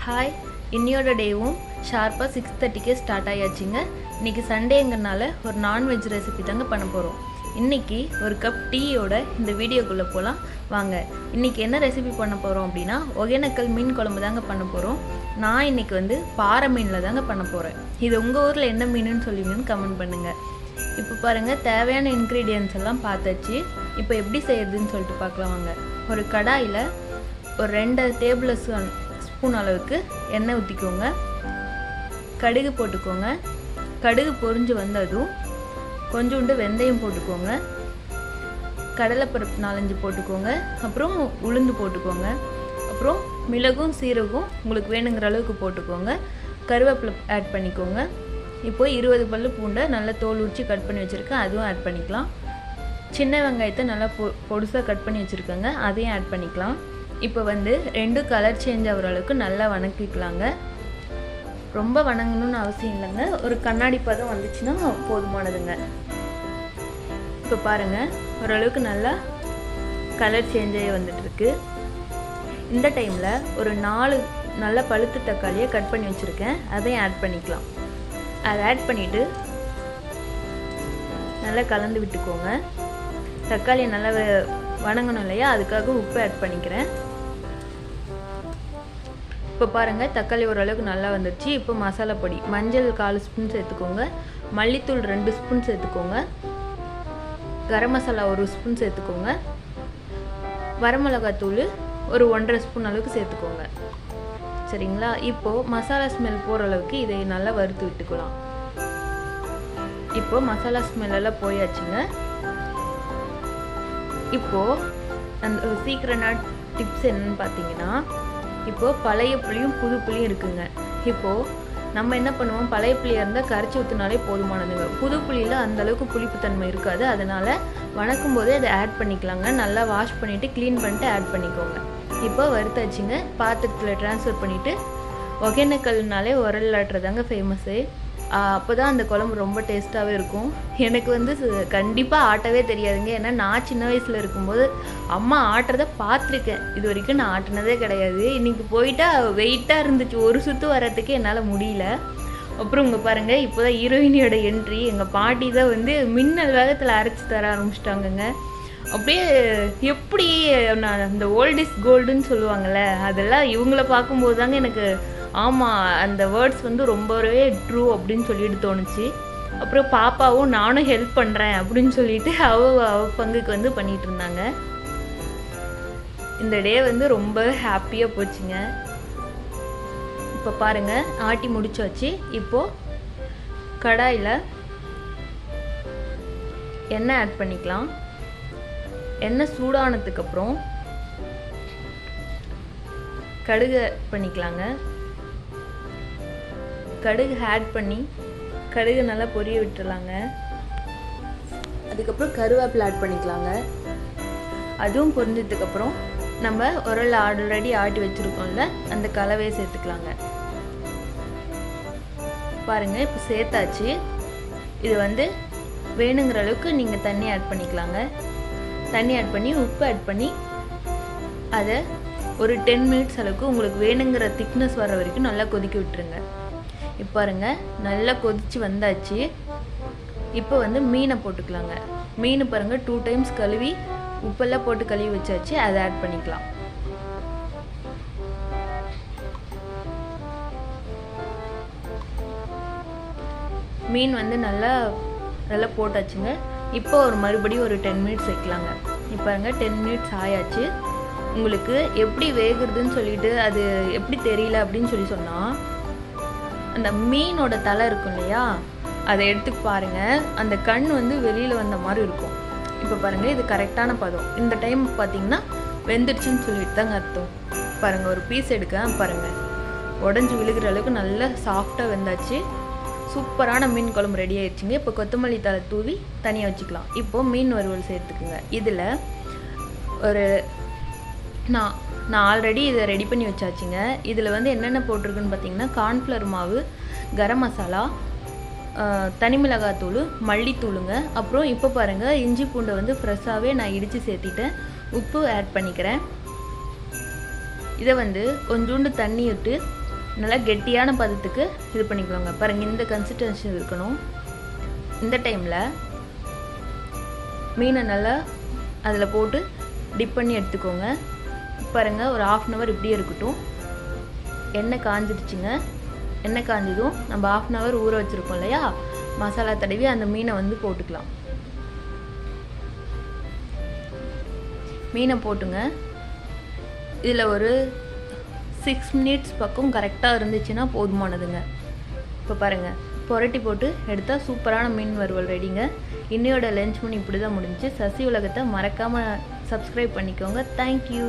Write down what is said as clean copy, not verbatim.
Hi, இன்னையோட டேவும் ஷார்ப்பாக 6:30க்கே start ஆயாச்சுங்க. இன்றைக்கி சண்டேங்கிறனால ஒரு நான்வெஜ் ரெசிபி தாங்க பண்ண போகிறோம். இன்றைக்கி ஒரு கப் டீயோட இந்த வீடியோக்குள்ளே போகலாம் வாங்க. இன்றைக்கி என்ன ரெசிபி பண்ண போகிறோம் அப்படின்னா ஒகேனக்கல் மீன் குழம்பு தாங்க பண்ண போகிறோம். நான் இன்றைக்கி பாறை மீனில் தாங்க பண்ண போகிறேன். இது உங்கள் ஊரில் என்ன மீனுன்னு சொல்லுவீங்கன்னு கமெண்ட் பண்ணுங்கள். இப்போ பாருங்கள், தேவையான இன்க்ரீடியன்ஸ் எல்லாம் பார்த்தாச்சு. இப்போ எப்படி செய்யறதுன்னு சொல்லிட்டு பார்க்கலாம் வாங்க. ஒரு கடாயில் ஒரு 2 டேபிள் ஸ்பூன் அளவுக்கு எண்ணெய் ஊற்றிக்கோங்க. கடுகு போட்டுக்கோங்க. கடுகு பொரிஞ்சு வந்ததும் கொஞ்சோண்டு வெந்தயம் போட்டுக்கோங்க. கடலைப்பருப்பு 4-5 போட்டுக்கோங்க. அப்புறம் உளுந்து போட்டுக்கோங்க. அப்புறம் மிளகும் சீரகம் உங்களுக்கு வேணுங்கிற அளவுக்கு போட்டுக்கோங்க. கருவேப்பிலை ஆட் பண்ணிக்கோங்க. இப்போ 20 பல்லு பூண்டை நல்லா தோல் உரித்து கட் பண்ணி வச்சுருக்கேன், அதுவும் ஆட் பண்ணிக்கலாம். சின்ன வெங்காயத்தை நல்லா பொடுசாக கட் பண்ணி வச்சுருக்கேங்க, அதையும் ஆட் பண்ணிக்கலாம். இப்போ 2 கலர் சேஞ்ச் ஆகிற அளவுக்கு நல்லா வணக்கிக்கலாங்க. ரொம்ப வணங்கணும்னு அவசியம் இல்லைங்க, ஒரு கண்ணாடி பதம் வந்துச்சுன்னா போதுமானதுங்க. இப்போ பாருங்கள், ஓரளவுக்கு நல்லா கலர் சேஞ்ச் ஆகி வந்துட்டுருக்கு. இந்த டைமில் ஒரு 4 நல்ல பழுத்த தக்காளியை கட் பண்ணி வச்சுருக்கேன், அதையும் ஆட் பண்ணிக்கலாம். அதை ஆட் பண்ணிவிட்டு நல்லா கலந்து விட்டுக்கோங்க. தக்காளியை நல்லா வணங்கணும் இல்லையா, அதுக்காக உப்பு ஆட் பண்ணிக்கிறேன். இப்போ பாருங்கள், தக்காளி ஓரளவுக்கு நல்லா வந்துடுச்சு. இப்போ மசாலா பொடி மஞ்சள் 1/4 ஸ்பூன் சேர்த்துக்கோங்க. மல்லித்தூள் 2 ஸ்பூன் சேர்த்துக்கோங்க. கரம் மசாலா 1 ஸ்பூன் சேர்த்துக்கோங்க. வரமிளகாத்தூள் ஒரு 1.5 ஸ்பூன் அளவுக்கு சேர்த்துக்கோங்க. சரிங்களா? இப்போது மசாலா ஸ்மெல் போகிற அளவுக்கு இதை நல்லா வறுத்து விட்டுக்கலாம். இப்போது மசாலா ஸ்மெல்லாம் போயாச்சுங்க. இப்போது அந்த சீக்கிரமான டிப்ஸ் என்னன்னு பார்த்தீங்கன்னா, இப்போது பழைய புளியும் புது புளியும் இருக்குங்க. இப்போது நம்ம என்ன பண்ணுவோம், பழைய புளியாக இருந்தால் கரைச்சி ஊற்றினாலே போதுமானதுங்க. புது புளியில் அந்தளவுக்கு புளிப்புத்தன்மை இருக்காது, அதனால் வணக்கும் போதே அதை ஆட் பண்ணிக்கலாங்க. நல்லா வாஷ் பண்ணிவிட்டு க்ளீன் பண்ணிட்டு ஆட் பண்ணிக்கோங்க. இப்போ வறுத்தாச்சுங்க. பாத்திரத்தில் ட்ரான்ஸ்ஃபர் பண்ணிவிட்டு, ஒகேனக்கல்னாலே உரல் ஆட்டுறதாங்க ஃபேமஸ்ஸு. அப்போ தான் அந்த குழம்பு ரொம்ப டேஸ்ட்டாகவே இருக்கும். எனக்கு கண்டிப்பாக ஆட்டவே தெரியாதுங்க. ஏன்னா நான் சின்ன வயசில் இருக்கும்போது அம்மா ஆட்டுறதை பார்த்துருக்கேன், இது வரைக்கும் நான் ஆட்டினதே கிடையாது. இன்றைக்கி போயிட்டா வெயிட்டாக இருந்துச்சு, ஒரு சுற்று வர்றதுக்கு என்னால் முடியல. அப்புறம் இங்கே பாருங்கள், இப்போ தான் ஹீரோயினியோட என்ட்ரி. எங்கள் பாட்டி தான் மின்னல் வேகத்தில் அரைச்சி தர ஆரம்பிச்சிட்டாங்கங்க. அப்படியே எப்படி நான் இந்த ஓல்ட் இஸ் கோல்டுன்னு சொல்லுவாங்கள்ல, அதெல்லாம் இவங்கள பார்க்கும்போது தாங்க எனக்கு ஆமாம் அந்த வேர்ட்ஸ் ரொம்பவே ட்ரூ அப்படின்னு சொல்லிட்டு தோணுச்சு. அப்புறம் பாப்பாவும் நானும் ஹெல்ப் பண்ணுறேன் அப்படின்னு சொல்லிட்டு அவ பங்குக்கு பண்ணிகிட்டு இருந்தாங்க. இந்த டே ரொம்ப ஹாப்பியாக போச்சுங்க. இப்போ பாருங்கள், ஆட்டி முடிச்சாச்சு. இப்போது கடாயில் எண்ணெய் ஆட் பண்ணிக்கலாம். எண்ணெய் சூடானதுக்கப்புறம் கடுகு ஆட் பண்ணிக்கலாங்க. கடுகு ஆட் பண்ணி கடுகு நல்லா பொரிய விட்டுறலாங்க. அதுக்கப்புறம் கருவேப்பிலை ஆட் பண்ணிக்கலாங்க. அதுவும் பொரிஞ்சதுக்கப்புறம் நம்ம உரல் ஆல்ரெடி ஆட்டி வச்சுருக்கோம்ல, அந்த கலவையை சேர்த்துக்கலாங்க. பாருங்கள், இப்போ சேர்த்தாச்சு. இது வேணுங்கிற அளவுக்கு நீங்கள் தண்ணி ஆட் பண்ணிக்கலாங்க. தண்ணி ஆட் பண்ணி உப்பு ஆட் பண்ணி அதை ஒரு 10 மினிட்ஸ் அளவுக்கு உங்களுக்கு வேணுங்கிற திக்னஸ் வர வரைக்கும் நல்லா கொதிக்க விட்டுருங்க. இப்போ பாருங்கள், நல்லா கொதிச்சு வந்தாச்சு. இப்போ மீனை போட்டுக்கலாங்க. மீன் பாருங்கள் 2 டைம்ஸ் கழுவி உப்பெல்லாம் போட்டு கழுவி வச்சாச்சு, அதை ஆட் பண்ணிக்கலாம். மீன் நல்லா நல்லா போட்டாச்சுங்க. இப்போ மறுபடியும் ஒரு 10 மினிட்ஸ் வைக்கலாங்க. இப்போ பாருங்கள் 10 மினிட்ஸ் ஆயாச்சு. உங்களுக்கு எப்படி வேகுறதுன்னு சொல்லிட்டு அது எப்படி தெரியல அப்படின்னு சொன்னால், அந்த மீனோட தலை இருக்கும் இல்லையா, அதை எடுத்து பாருங்கள், அந்த கண் வெளியில் வந்த மாதிரி இருக்கும். இப்போ பாருங்கள், இது கரெக்டான பதம். இந்த டைம் பார்த்தீங்கன்னா வெந்துடுச்சுன்னு சொல்லிட்டு தாங்க அர்த்தம். பாருங்கள், ஒரு பீஸ் எடுக்க பாருங்கள், உடஞ்சி விழுகிற அளவுக்கு நல்லா சாஃப்டாக வெந்தாச்சு. சூப்பரான மீன் குழம்பு ரெடி ஆயிடுச்சுங்க. இப்போ கொத்தமல்லி தழை தூவி தனியாக வச்சுக்கலாம். இப்போது மீன் வறுவல் சேர்த்துக்குங்க. இதில் ஒரு நான் ஆல்ரெடி இதை ரெடி பண்ணி வச்சாச்சுங்க. இதில் என்னென்ன போட்டிருக்குன்னு பார்த்தீங்கன்னா, கார்ன்ஃப்ளவர் மாவு, கரம் மசாலா, தனி மிளகாத்தூள், மல்லித்தூளுங்க. அப்புறம் இப்போ பாருங்கள், இஞ்சி பூண்டை ஃப்ரெஷ்ஷாகவே நான் இடித்து சேர்த்திட்டேன். உப்பு ஆட் பண்ணிக்கிறேன். இதை கொஞ்சோண்டு தண்ணி விட்டு நல்லா கெட்டியான பதத்துக்கு இது பண்ணிக்கோங்க. பாருங்கள், இந்த கன்சிஸ்டன்சி இருக்கணும். இந்த டைமில் மீனை நல்லா அதில் போட்டு டிப் பண்ணி எடுத்துக்கோங்க. பாருங்கள், ஒரு 1/2 hour இப்படியே இருக்கட்டும். எண்ணெய் காஞ்சிடுச்சுங்க. எண்ணெய் காஞ்சதும் நம்ம 1/2 hour ஊற வச்சுருக்கோம் இல்லையா, மசாலா தடவி அந்த மீனை வந்து போட்டுக்கலாம். மீனை போட்டுங்க. இதில் ஒரு 6 minutes பக்கம் கரெக்டாக இருந்துச்சுன்னா போதுமானதுங்க. இப்போ பாருங்கள், புரட்டி போட்டு எடுத்தால் சூப்பரான மீன் வறுவல் ரெடிங்க. இன்னையோட லஞ்ச் மணி இப்படி தான் முடிஞ்சு. சசி உலகத்தை மறக்காமல் சப்ஸ்கிரைப் பண்ணிக்கோங்க. தேங்க்யூ.